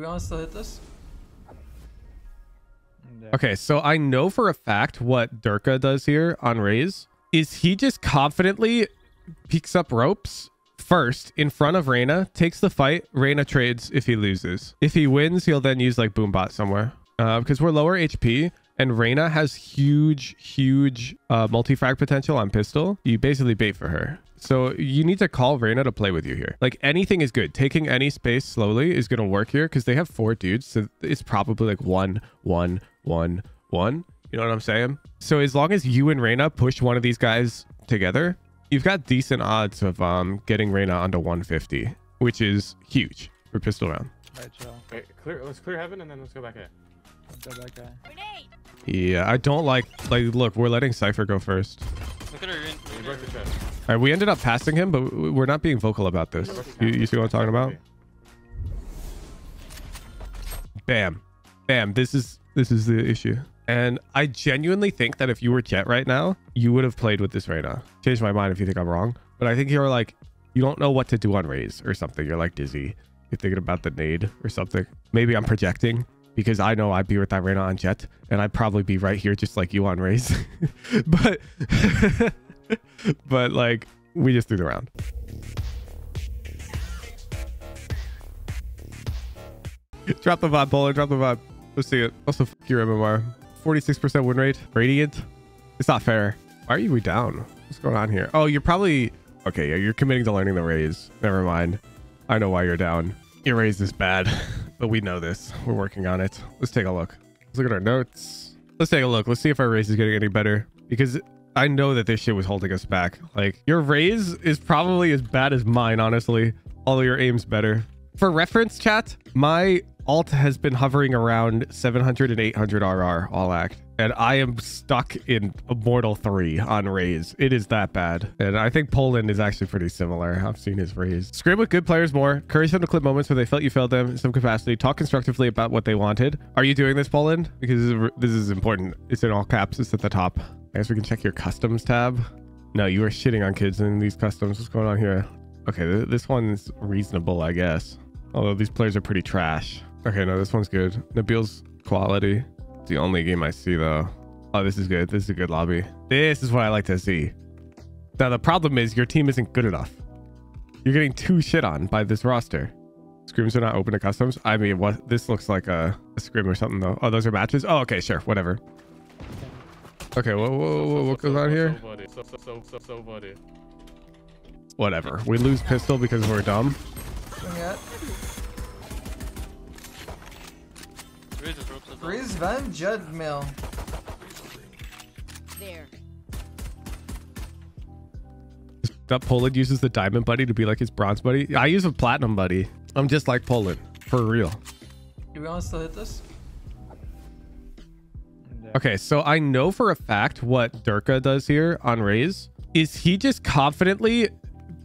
Do we want to still hit this? Okay, so I know for a fact what Durka does here on RAZE is he just confidently peeks up ropes first in front of Reyna, takes the fight. Reyna trades if he loses. If he wins, he'll then use like Boombot somewhere. Because we're lower HP and Reyna has huge multi-frag potential on pistol. You basically bait for her. So you need to call Reyna to play with you here. Like anything is good. Taking any space slowly is going to work here because they have 4 dudes. So it's probably like 1, 1, 1, 1. You know what I'm saying? So as long as you and Reyna push one of these guys together, you've got decent odds of getting Reyna onto 150, which is huge for pistol round. Right, chill. Wait, let's clear heaven and then let's go back in. Go that guy. Yeah, I don't like look, we're letting Cypher go first. Look at her. We broke the chest. All right, we ended up passing him, but we're not being vocal about this. You see what I'm talking about? Bam. Bam. This is the issue. And I genuinely think that if you were Jet right now, you would have played with this Reyna. Change my mind if you think I'm wrong. But I think you're like, you don't know what to do on RAZE or something. You're like dizzy. You're thinking about the nade or something. Maybe I'm projecting because I know I'd be with that Reyna on Jet and I'd probably be right here just like you on RAZE. but like, we just threw the round. Drop the vibe, Poland. Drop the vibe. Let's see it. Also, fuck your MMR. 46% win rate. Radiant. It's not fair. Why are you down? What's going on here? Oh, you're probably... Okay, yeah, you're committing to learning the RAZE. Never mind. I know why you're down. Your RAZE is bad, but we know this. We're working on it. Let's take a look. Let's look at our notes. Let's take a look. Let's see if our RAZE is getting any better. Because I know that this shit was holding us back. Like, your RAZE is probably as bad as mine, honestly. Although your aim's better. For reference, chat, my alt has been hovering around 700 and 800 RR all act. And I am stuck in Immortal 3 on RAZE. It is that bad. And I think Poland is actually pretty similar. I've seen his RAZE. Scrim with good players more. Encourage them to clip moments where they felt you failed them in some capacity. Talk constructively about what they wanted. Are you doing this, Poland? Because this is important. It's in all caps. It's at the top. I guess we can check your customs tab. No, you are shitting on kids in these customs. What's going on here? Okay, this one's reasonable, I guess. Although these players are pretty trash. Okay, no, this one's good. Nabil's quality. It's the only game I see, though. Oh, this is good. This is a good lobby. This is what I like to see. Now, the problem is your team isn't good enough. You're getting too shit on by this roster. Scrims are not open to customs. I mean, what? This looks like a scrim or something, though. Oh, those are matches? Oh, okay, sure. Whatever. Okay, what goes on here? So buddy. Whatever. We lose pistol because we're dumb. RAZE Van Judd Mill. There. That Poland uses the diamond buddy to be like his bronze buddy. I use a platinum buddy. I'm just like Poland. For real. Do we want to still hit this? Okay, so I know for a fact what Durka does here on RAZE is he just confidently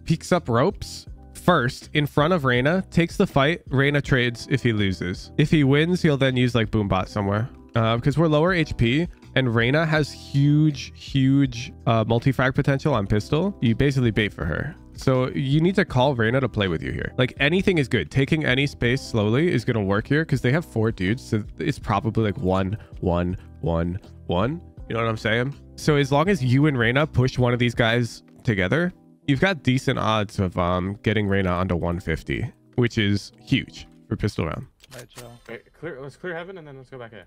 peeks up ropes first in front of Reyna, takes the fight. Reyna trades if he loses. If he wins, he'll then use like Boombot somewhere. Because we're lower HP and Reyna has huge multi-frag potential on pistol. You basically bait for her. So you need to call Reyna to play with you here. Like anything is good. Taking any space slowly is going to work here because they have 4 dudes. So it's probably like 1, 1, 1, 1. You know what I'm saying? So as long as you and Reyna push one of these guys together, you've got decent odds of getting Reyna onto 150, which is huge for pistol round. Right, chill. Wait, let's clear heaven and then let's go back in.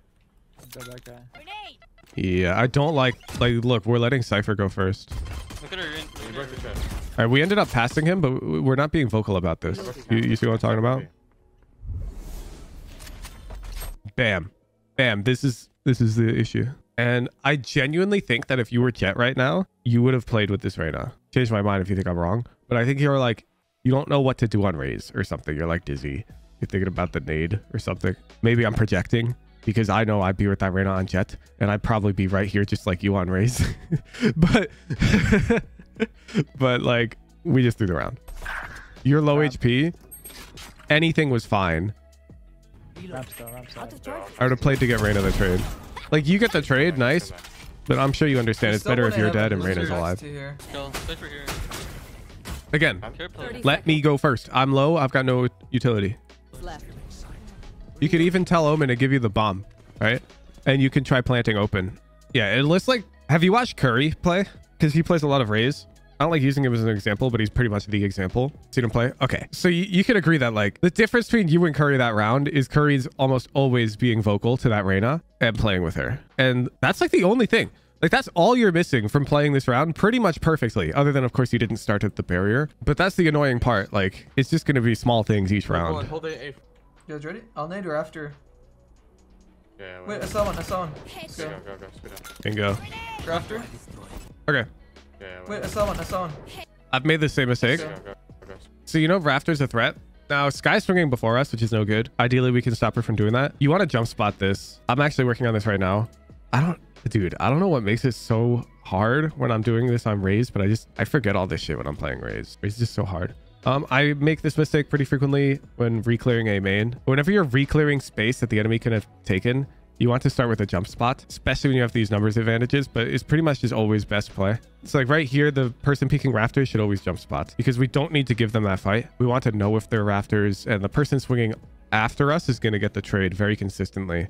Go that guy. Yeah, I don't like look, we're letting Cypher go first. Look at her. We broke the chest. All right, we ended up passing him, but we're not being vocal about this. You see what I'm talking about? Bam. Bam. This is the issue. And I genuinely think that if you were Jet right now, you would have played with this Reyna. Change my mind if you think I'm wrong. But I think you're like, you don't know what to do on RAZE or something. You're like dizzy. You're thinking about the nade or something. Maybe I'm projecting because I know I'd be with that Reyna on Jet and I'd probably be right here just like you on RAZE. but like, we just threw the round. You're low HP. Anything was fine. Ramp still. I would have played to get Reyna the trade. Like, you get the trade, nice. But I'm sure you understand it's better if you're dead and Reyna's alive. Again, let me go first. I'm low. I've got no utility. You could even tell Omen to give you the bomb, right? And you can try planting open. Yeah, it looks like... Have you watched Curry play? Because he plays a lot of RAZE. I don't like using him as an example, but he's pretty much the example. Seen him play? Okay. So you can agree that like the difference between you and Curry that round is Curry's almost always being vocal to that Reyna and playing with her. And that's like the only thing. Like that's all you're missing from playing this round pretty much perfectly. Other than, of course, you didn't start at the barrier. But that's the annoying part. Like it's just going to be small things each round. Hold it. You guys ready? I'll nade her after. Yeah, Wait, I saw one. Go. Spit out. Bingo. You're after? Okay. Yeah, Wait, I saw one. I've made the same mistake. Go. So you know Rafter's a threat. Now Sky's swinging before us, which is no good. Ideally, we can stop her from doing that. You want to jump spot this. I'm actually working on this right now. I don't know what makes it so hard when I'm doing this on RAZE, but I forget all this shit when I'm playing RAZE. RAZE is just so hard. I make this mistake pretty frequently when re-clearing a main. Whenever you're re-clearing space that the enemy could have taken, you want to start with a jump spot, especially when you have these numbers advantages, but it's pretty much just always best play. So like right here, the person peeking rafters should always jump spot because we don't need to give them that fight. We want to know if they're rafters, and the person swinging after us is going to get the trade very consistently.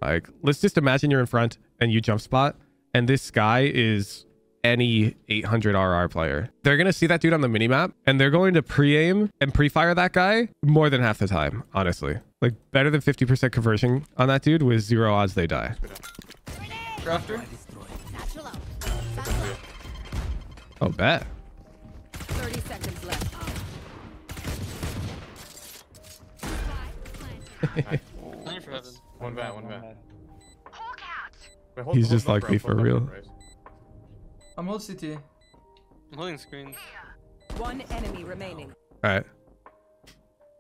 Like, let's just imagine you're in front and you jump spot, and this guy is any 800 RR player. They're going to see that dude on the minimap, and they're going to pre-aim and pre-fire that guy more than half the time, honestly. Like, better than 50% conversion on that dude with 0 odds they die. You're after? Oh, bet. 30 seconds left. One bat. Wait, He's just like me for real. I'm holding CT. I'm holding screens. One enemy remaining. All right.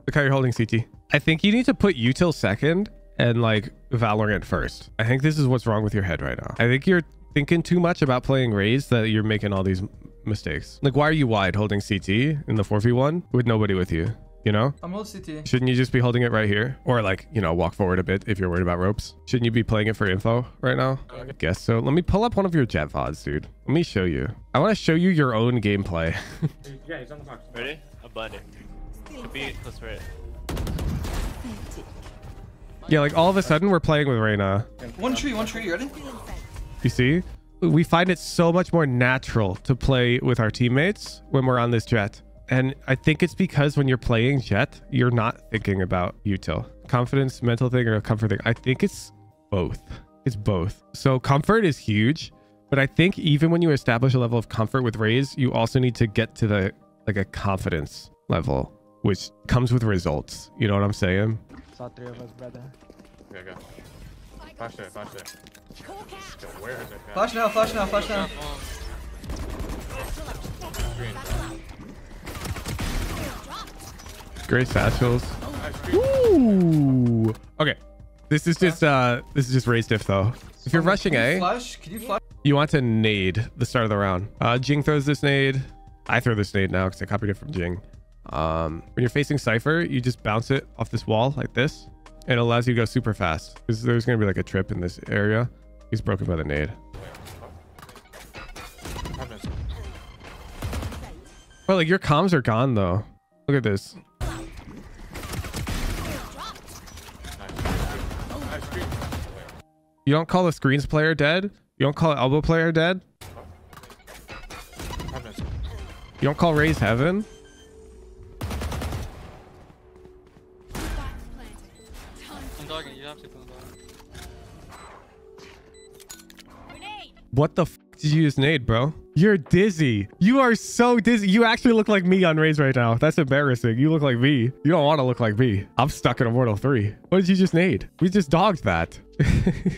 Look how you're holding CT. I think you need to put util second and like Valorant first. I think this is what's wrong with your head right now. I think you're thinking too much about playing RAZE that you're making all these mistakes. Like, why are you wide holding CT in the 4v1 with nobody with you? You know? I'm holding CT. Shouldn't you just be holding it right here? Or like, you know, walk forward a bit if you're worried about ropes. Shouldn't you be playing it for info right now? I guess so. Let me pull up one of your jet VODs, dude. Let me show you. I want to show you your own gameplay. Yeah, he's on the box. Ready? A buddy. B plus right. Yeah, like all of a sudden we're playing with Reyna. One tree. You ready? You see? We find it so much more natural to play with our teammates when we're on this jet. And I think it's because when you're playing jet, you're not thinking about util. Confidence, mental thing, or a comfort thing. I think it's both. It's both. So comfort is huge, but I think even when you establish a level of comfort with RAZE, you also need to get to the like a confidence level, which comes with results. You know what I'm saying? Saw 3 of us, brother. Yeah, go. Flash there. Yo, where is it? Flash now. Green. Great satchels. Ooh. Okay. This is just RAZE diff though. If you're rushing A, Can you flash? you want to nade the start of the round. Jing throws this nade. I throw this nade now because I copied it from Jing. When you're facing Cypher, you just bounce it off this wall like this, and it allows you to go super fast because there's going to be like a trip in this area. He's broken by the nade. Well, like your comms are gone though. Look at this. You don't call the screens player dead. You don't call elbow player dead. You don't call RAZE heaven. I'm dogging. You have to put What the f did you just nade, bro? You're dizzy. You are so dizzy. You actually look like me on RAZE right now. That's embarrassing. You look like me. You don't want to look like me. I'm stuck in Immortal 3. What did you just nade? We just dogged that.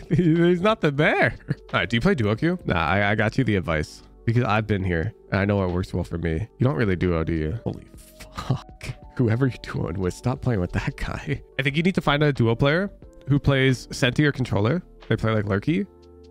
There's nothing there. All right, do you play duo queue? Nah, I got you the advice because I've been here and I know what works well for me. You don't really duo, do you? Holy fuck. Whoever you're duoing with, stop playing with that guy. I think you need to find a duo player who plays Senti or controller. They play like Lurky.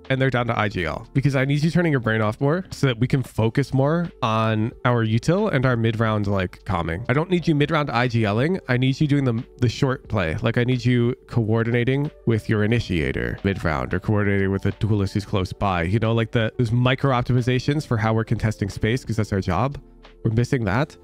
And they're down to IGL because I need you turning your brain off more so that we can focus more on our util and our mid-round like calming. I don't need you mid-round IGLing. I need you doing the short play. Like I need you coordinating with your initiator mid-round or coordinating with a duelist who's close by. You know, like those micro optimizations for how we're contesting space because that's our job. We're missing that.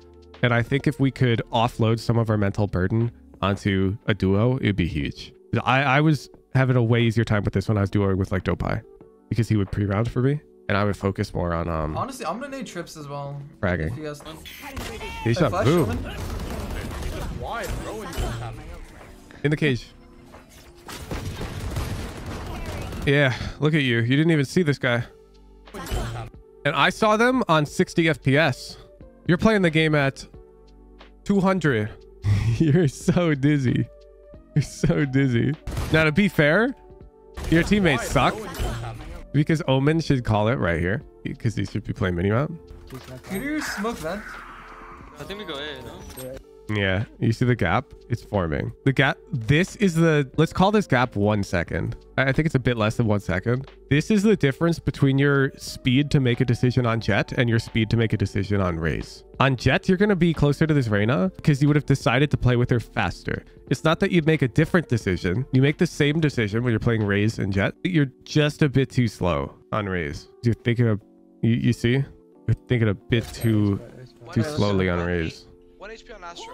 And I think if we could offload some of our mental burden onto a duo, it'd be huge. I was having a way easier time with this when I was duoing with like Dopai, because he would pre-round for me and I would focus more on honestly, I'm gonna need trips as well. fragging. If you guys... He shot flash, boom. Omen. Why, bro? And you just have- In the cage. Yeah, look at you. You didn't even see this guy. And I saw them on 60 FPS. You're playing the game at 200. You're so dizzy. You're so dizzy. Now, to be fair, your teammates suck. Because Omen should call it right here. Because he should be playing minimap. Could you smoke vent? I think we go A, no? Yeah, you see the gap? It's forming. The gap, this is the, let's call this gap 1 second. I think it's a bit less than 1 second. This is the difference between your speed to make a decision on Jet and your speed to make a decision on RAZE. On Jet, you're going to be closer to this Reyna because you would have decided to play with her faster. It's not that you'd make a different decision. You make the same decision when you're playing RAZE and Jet. You're just a bit too slow on RAZE. You're thinking of, you see? You're thinking a bit too slowly on RAZE. 1 HP on Astra.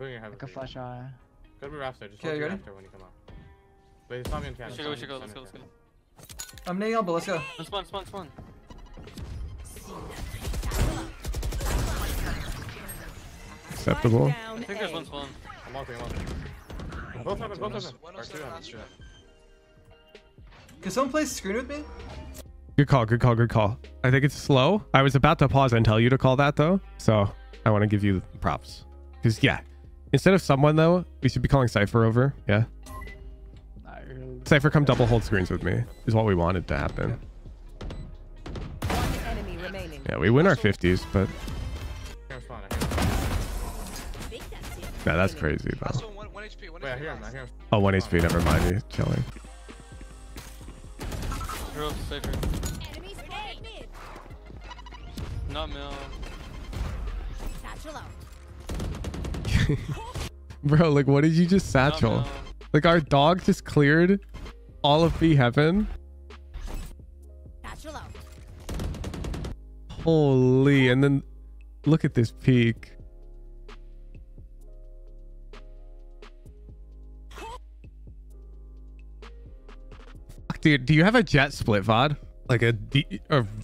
Like a flash eye. Could be Rafter. Just Okay, you ready? Rafter when you come out. Wait, it's not me on camera. We should go, let's go. I'm nading up, but let's go. Spawn. Acceptable. I think there's one spawn. I'm ulting. Both of them. One Or two on of them. Astra. Can someone play screen with me? Good call. I think it's slow. I was about to pause and tell you to call that though. So I want to give you props. Because yeah, instead of someone though, we should be calling Cypher over. Yeah. Not really. Cypher come double hold screens with me is what we wanted to happen. One enemy remaining. Yeah, we win our 50s, but Here's spawn. yeah, that's crazy though. Last one HP. 1 Wait, I HP. hear him. Oh, 1 HP, never mind. He's chilling. Girl, safer. Not mill. Bro, like what did you just satchel? Not mill. Like our dog just cleared all of B heaven. Holy, and then look at this peak. Fuck, dude, do you have a Jet split VOD? Like a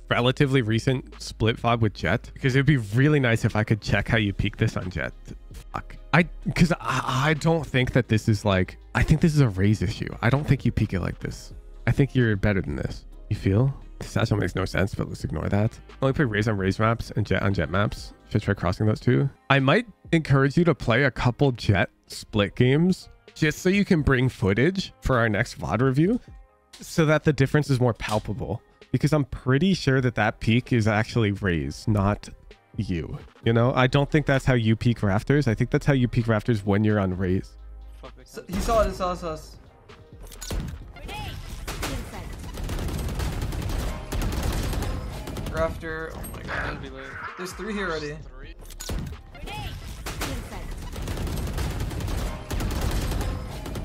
relatively recent split VOD with Jet? Because it'd be really nice if I could check how you peak this on Jet. Fuck. Because I don't think that this is like, I think this is a RAZE issue. I don't think you peak it like this. I think you're better than this. You feel? This actually makes no sense, but let's ignore that. I only play RAZE on RAZE maps and Jet on Jet maps. Should try crossing those two. I might encourage you to play a couple Jet split games just so you can bring footage for our next VOD review so that the difference is more palpable. Because I'm pretty sure that that peak is actually RAZE, not you. You know, I don't think that's how you peak rafters. I think that's how you peak rafters when you're on RAZE. Fuck, they So, he saw it, he saw us. Rafter, oh my god. can't be late. There's 3 here already. 3.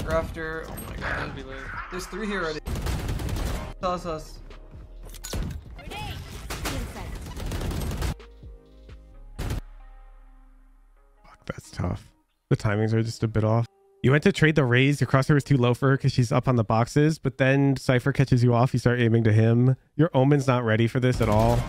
Rafter, oh my god. Can't be late. There's 3 here already. Saw us. Fuck, that's tough. The timings are just a bit off. You went to trade the RAZE. Your crosshair was too low for her because she's up on the boxes, but then Cypher catches you off. You start aiming to him. Your Omen's not ready for this at all.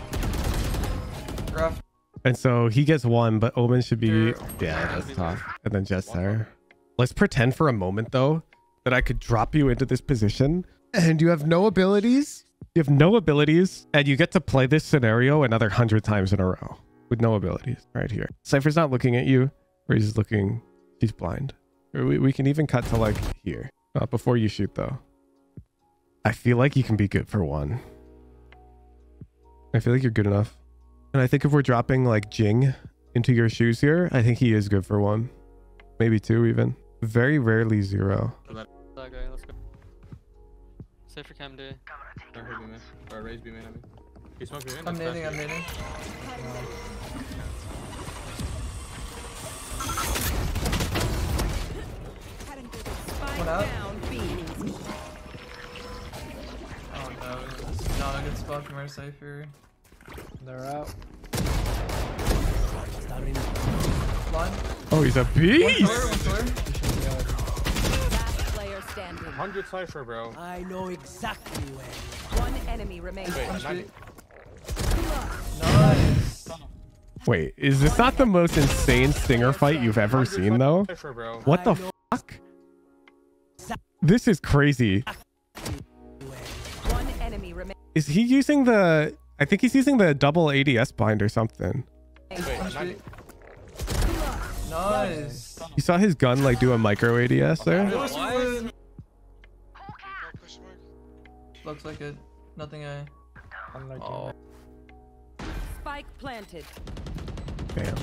Rafter. And so he gets 1, but Omen should be... Sure. Yeah, that's tough. And then Jet's there. Let's pretend for a moment, though, that I could drop you into this position and you have no abilities. You have no abilities and you get to play this scenario another 100 times in a row with no abilities right here. Cypher's not looking at you, or he's looking... He's blind. Or we can even cut to like here. Before you shoot, though. I feel like you can be good for 1. I feel like you're good enough. And I think if we're dropping like Jing into your shoes here, I think he is good for 1. Maybe 2 even. Very rarely 0. That guy, let's go. Safer cam day. Or hit me, man. Or RAZE B main, I mean. He smoked me in. I'm that's nading, I'm fast. nading. One out. Down B. Oh no, it's not a good spot from our Cypher. They're out. Blind. Oh, he's a One beast. pillar, one pillar. Last player standing. 100 Cypher, bro. I know exactly where. One enemy remaining. Wait, One 90. street. Nice. Wait, is this not the most insane stinger fight you've ever seen though? Cypher, bro. What the fuck? This is crazy. One enemy remaining. Is he using the... I think he's using the double ADS bind or something. Wait, One 90. street. Nice. You saw his gun like do a micro ADS there? It was fluid. No question mark. Looks like it. Nothing I. Unlucky. Oh. Spike planted. Damn.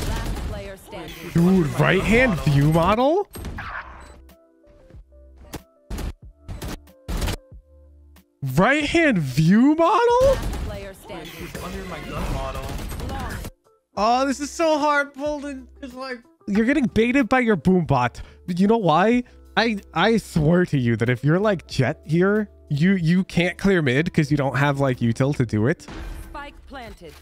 Last player standing. Dude, right hand view model? Right hand view model? Player standing. He's under my gun model. Long. Oh, this is so hard, Bolden. It's like you're getting baited by your boom bot. You know why? I swear to you that if you're like Jet here, you can't clear mid because you don't have like util to do it. Spike planted.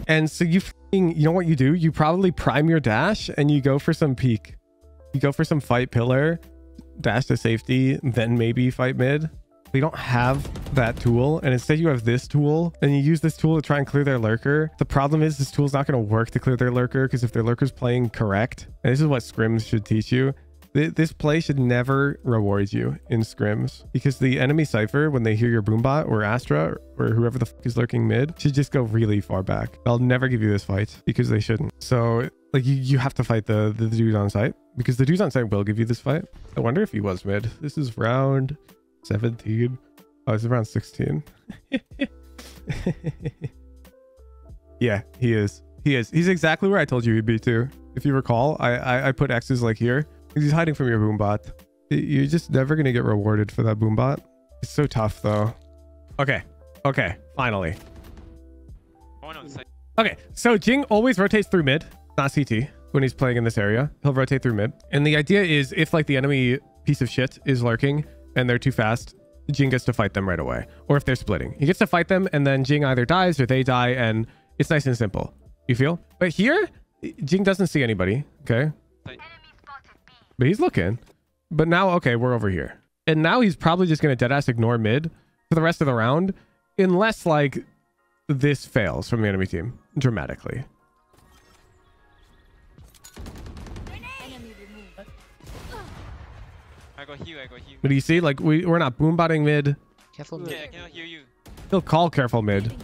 And so you know what you do? You probably prime your dash and you go for some peek. You go for some fight pillar, dash to safety, then maybe fight mid. We don't have that tool, and instead you have this tool, and you use this tool to try and clear their lurker. The problem is this tool's not going to work to clear their lurker, because if their lurker's playing correct, and this is what scrims should teach you, this play should never reward you in scrims, because the enemy Cypher, when they hear your Boombot or Astra or whoever the fuck is lurking mid, should just go really far back. They'll never give you this fight because they shouldn't. So like you have to fight the dude on site, because the dudes on site will give you this fight. I wonder if he was mid. This is round 17. Oh, it's around 16. Yeah, he is. He's exactly where I told you he'd be too. If you recall, I put X's like here. He's hiding from your boombot. You're just never gonna get rewarded for that boombot. It's so tough though. Okay, finally. Okay, so Jing always rotates through mid, not CT, when he's playing in this area. He'll rotate through mid. And the idea is if like the enemy piece of shit is lurking and they're too fast, Jing gets to fight them right away. Or if they're splitting, he gets to fight them, and then Jing either dies or they die, and it's nice and simple. You feel? But here, Jing doesn't see anybody, okay? But he's looking. But now, okay, we're over here. And now he's probably just going to deadass ignore mid for the rest of the round, unless like this fails from the enemy team dramatically. I got heal. But you see, like we're not boombotting mid. Careful. Yeah, I cannot hear you. He'll call careful mid.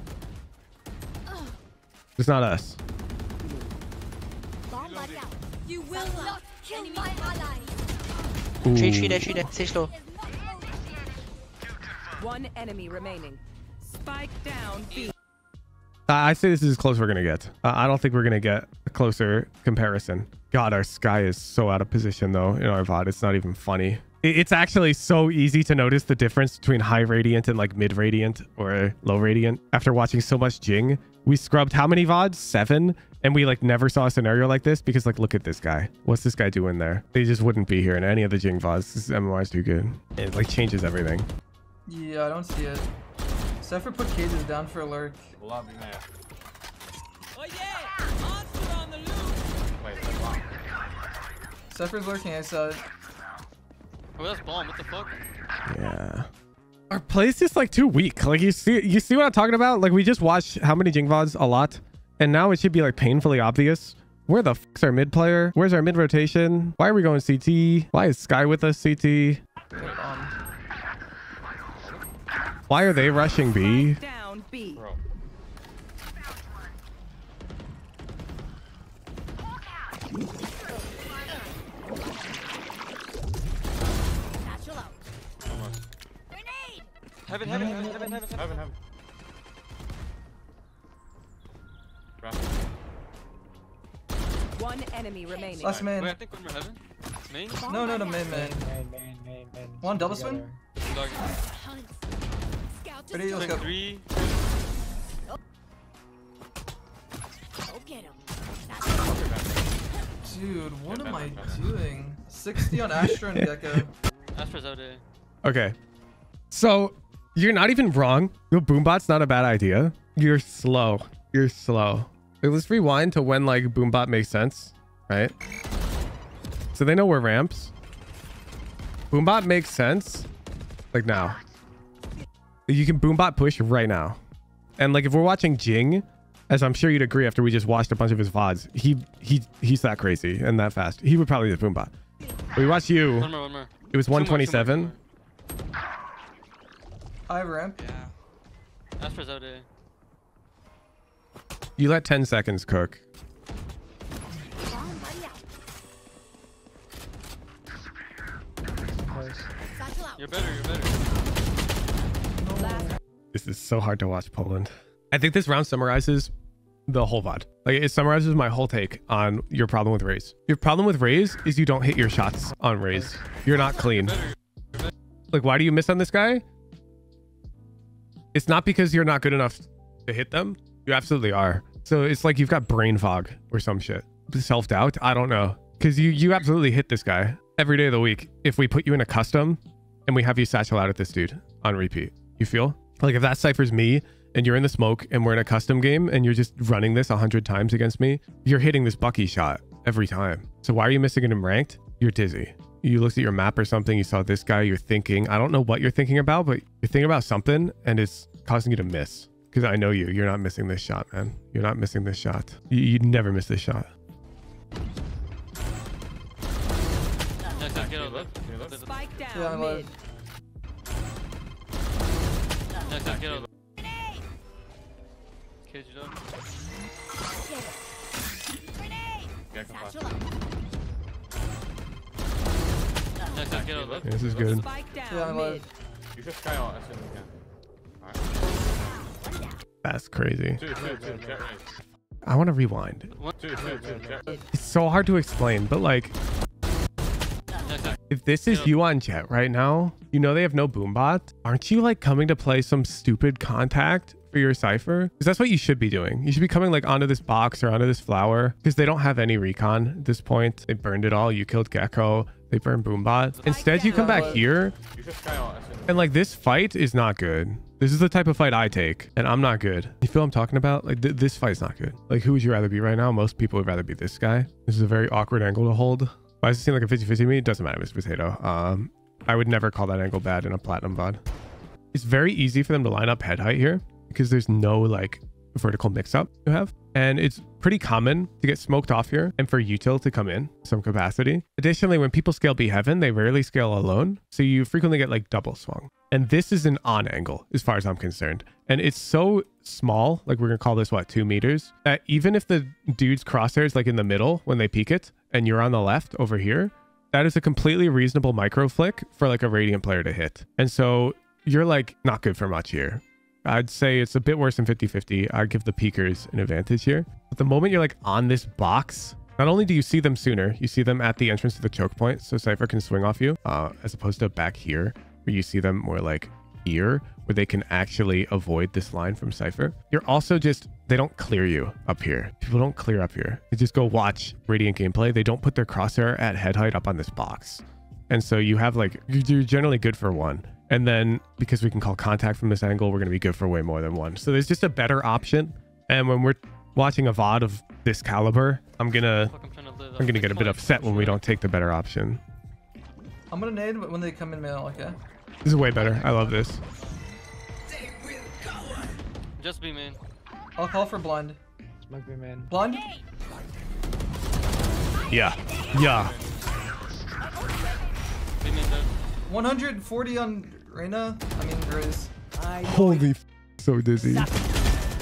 It's not us. You will not kill my ally. Ooh. Tree there. Stay slow. One enemy remaining. Spike down B. I say this is as close we're gonna get. I don't think we're gonna get a closer comparison. God, our Sky is so out of position though in our VOD. It's not even funny. It's actually so easy to notice the difference between high radiant and like mid radiant or low radiant. After watching so much Jing, we scrubbed how many VODs? 7, and we like never saw a scenario like this because like look at this guy. What's this guy doing there? They just wouldn't be here in any of the Jing VODs. This MMR is too good. It like changes everything. Yeah, I don't see it. Cypher put cages down for alert. Love you, man. Oh yeah! Monster on the loose! Wait, wow. Cypher's lurking, I saw it. Oh, that's bomb. What the fuck? Yeah. Our play's just like too weak. Like you see what I'm talking about? Like we just watched how many Jing VODs? A lot. And now it should be like painfully obvious. Where the fuck's our mid player? Where's our mid rotation? Why are we going CT? Why is Sky with us CT? Why are they rushing B? Down B. Bro. Heaven. One enemy remaining. Last Wait, I man. think we're heaven. Main. No, main. Man. One double swing? Dog. Ready, let's go. 3. Dude, what am I doing? 60 on Astra and Gecko. Astra's OD. Okay. So you're not even wrong. The boombot's not a bad idea. You're slow. You're slow. Like, let's rewind to when like boombot makes sense, right? So they know we're ramps. Boombot makes sense like now. You can boombot push right now. And like if we're watching Jing, as I'm sure you'd agree after we just watched a bunch of his VODs, he's that crazy and that fast. He would probably do boombot. We watched you. One more. It was 127. I ramp. Yeah. Astra's OD. You let 10 seconds cook. You're better. This is so hard to watch, Poland. I think this round summarizes the whole VOD. Like it summarizes my whole take on your problem with RAZE. Your problem with RAZE is you don't hit your shots on RAZE. You're not clean. Like, why do you miss on this guy? It's not because you're not good enough to hit them. You absolutely are. So it's like you've got brain fog or some shit. Self-doubt? I don't know. Because you absolutely hit this guy every day of the week. If we put you in a custom and we have you satchel out at this dude on repeat, you feel? Like if that Cypher's me and you're in the smoke and we're in a custom game and you're just running this 100 times against me, you're hitting this Bucky shot every time. So why are you missing it in ranked? You're dizzy. You looked at your map or something, you saw this guy, you're thinking, I don't know what you're thinking about, but you're thinking about something and it's causing you to miss. Because I know you're not missing this shot, man. You're not missing this shot. You'd never miss this shot. Spike down Yeah, I'm mid. Cage it up. This is good. Spike Yeah, down I'm mid. You should sky out as soon as you can. That's crazy. Two, jet race. I want to rewind. Two, jet race. It's so hard to explain, but like, if this is you on Jet right now, you know they have no boombot. Aren't you like coming to play some stupid contact for your Cypher? Because that's what you should be doing. You should be coming like onto this box or onto this flower because they don't have any recon at this point. They burned it all. You killed Gecko. They burned boombot. Instead, you come back here You should sky out as soon as and like this fight is not good. This is the type of fight I take and I'm not good. You feel what I'm talking about? Like this fight's not good. Like who would you rather be right now? Most people would rather be this guy. This is a very awkward angle to hold. Why does it seem like a 50-50 to me? It doesn't matter, Mr. Potato. I would never call that angle bad in a platinum VOD. It's very easy for them to line up head height here because there's no like vertical mix-up you have. And it's pretty common to get smoked off here and for util to come in some capacity. Additionally, when people scale B heaven, they rarely scale alone. So you frequently get like double swung. And this is an on angle as far as I'm concerned. And it's so small, like we're gonna call this what, 2 meters, that even if the dude's crosshair is like in the middle when they peek it and you're on the left over here, that is a completely reasonable micro flick for like a Radiant player to hit. And so you're like not good for much here. I'd say it's a bit worse than 50-50. I'd give the peekers an advantage here. But the moment you're like on this box, not only do you see them sooner, you see them at the entrance to the choke point, so Cypher can swing off you, as opposed to back here, where you see them more like here, where they can actually avoid this line from Cypher. You're also just, they don't clear you up here. People don't clear up here. They just go watch Radiant gameplay. They don't put their crosshair at head height up on this box. And so you have like, you're generally good for one. And then because we can call contact from this angle, we're going to be good for way more than one. So there's just a better option. And when we're watching a VOD of this caliber, I'm going to get a bit upset when we don't take the better option. I'm gonna nade when they come in middle, okay? This is way better. I love this. Just be main. I'll call for blind. Smoke me, man. Blind? Yeah. Yeah. Be main dead. 140 on Reyna. I mean, RAZE. Holy f, so dizzy.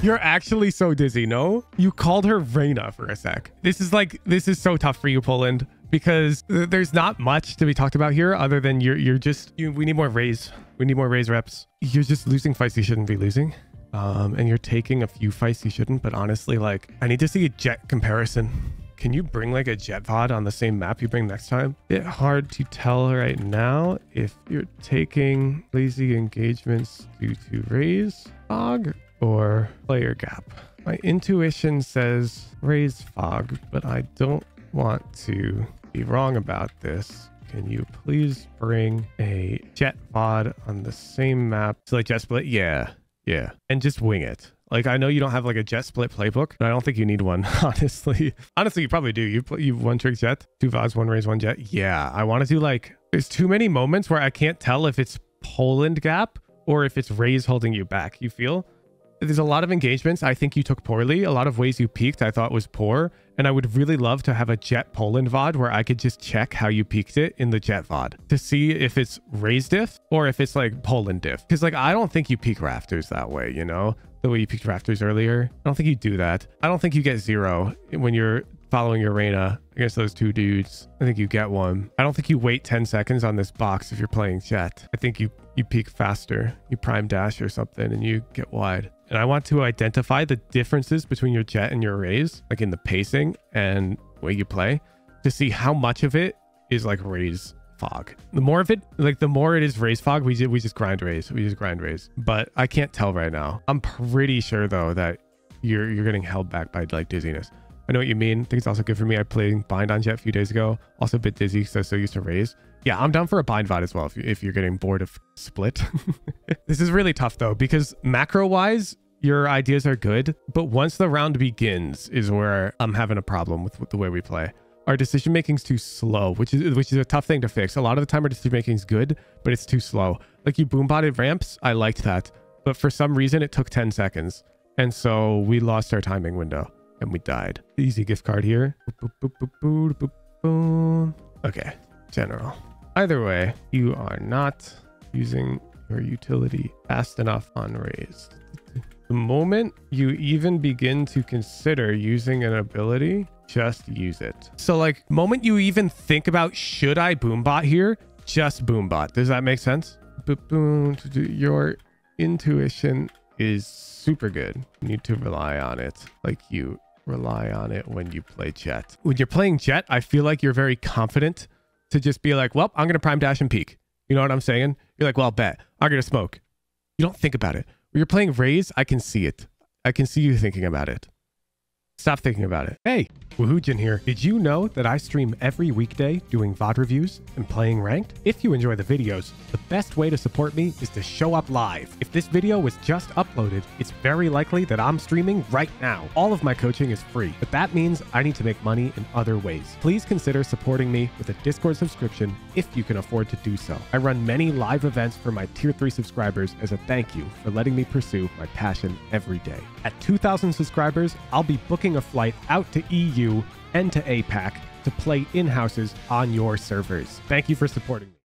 You're actually so dizzy, no? You called her Reyna for a sec. This is so tough for you, Poland, because there's not much to be talked about here other than we need more RAZE. We need more RAZE reps. You're just losing fights you shouldn't be losing. And you're taking a few fights you shouldn't, but honestly, like, I need to see a Jet comparison. Can you bring like a Jet VOD on the same map you bring next time? Bit hard to tell right now if you're taking lazy engagements due to RAZE fog or player gap. My intuition says raise fog, but I don't want to be wrong about this. Can you please bring a jet VOD on the same map? So like jet split? Yeah. And just wing it. Like, I know you don't have like a jet split playbook, but I don't think you need one, honestly. Honestly, you probably do. You one trick jet, 2 VODs, 1 raise, 1 jet. Yeah, I want to do like, there's too many moments where I can't tell if it's Poland gap or if it's raise holding you back. You feel? There's a lot of engagements I think you took poorly. A lot of ways you peaked I thought was poor. And I would really love to have a jet Poland VOD where I could just check how you peaked it in the jet VOD to see if it's raise diff or if it's like Poland diff. Because like, I don't think you peak rafters that way, you know? The way you peaked rafters earlier. I don't think you do that. I don't think you get 0 when you're following your Reyna against those 2 dudes. I think you get 1. I don't think you wait 10 seconds on this box if you're playing jet. I think you peak faster. You prime dash or something and you get wide. And I want to identify the differences between your jet and your raise, like in the pacing and way you play, to see how much of it is like raise fog. The more of it, like the more it is raise fog, we just grind raise. But I can't tell right now. I'm pretty sure though that you're getting held back by like dizziness. I know what you mean. I think it's also good for me. I played bind on jet a few days ago. Also a bit dizzy because I was so used to raise. Yeah, I'm down for a bind VOD as well if you're getting bored of split. This is really tough though, because macro wise, your ideas are good, but once the round begins is where I'm having a problem with the way we play. Our decision making is too slow, which is a tough thing to fix. A lot of the time our decision making is good, but it's too slow. Like you boombotted ramps, I liked that, but for some reason it took 10 seconds. And so we lost our timing window and we died. Easy gift card here. Okay, general. Either way, you are not using your utility fast enough on raise. The moment you even begin to consider using an ability, just use it. So like moment you even think about, should I boombot here? Just boombot. Does that make sense? Your intuition is super good. You need to rely on it. Like you rely on it when you play jet. When you're playing jet, I feel like you're very confident to just be like, well, I'm going to prime dash and peek. You know what I'm saying? You're like, well, bet. I'm going to smoke. You don't think about it. When you're playing raise, I can see it. I can see you thinking about it. Stop thinking about it. Hey, Woohoojin here. Did you know that I stream every weekday doing VOD reviews and playing ranked? If you enjoy the videos, the best way to support me is to show up live. If this video was just uploaded, it's very likely that I'm streaming right now. All of my coaching is free, but that means I need to make money in other ways. Please consider supporting me with a Discord subscription if you can afford to do so. I run many live events for my tier 3 subscribers as a thank you for letting me pursue my passion every day. At 2,000 subscribers, I'll be booking a flight out to EU and to APAC to play in-houses on your servers. Thank you for supporting me.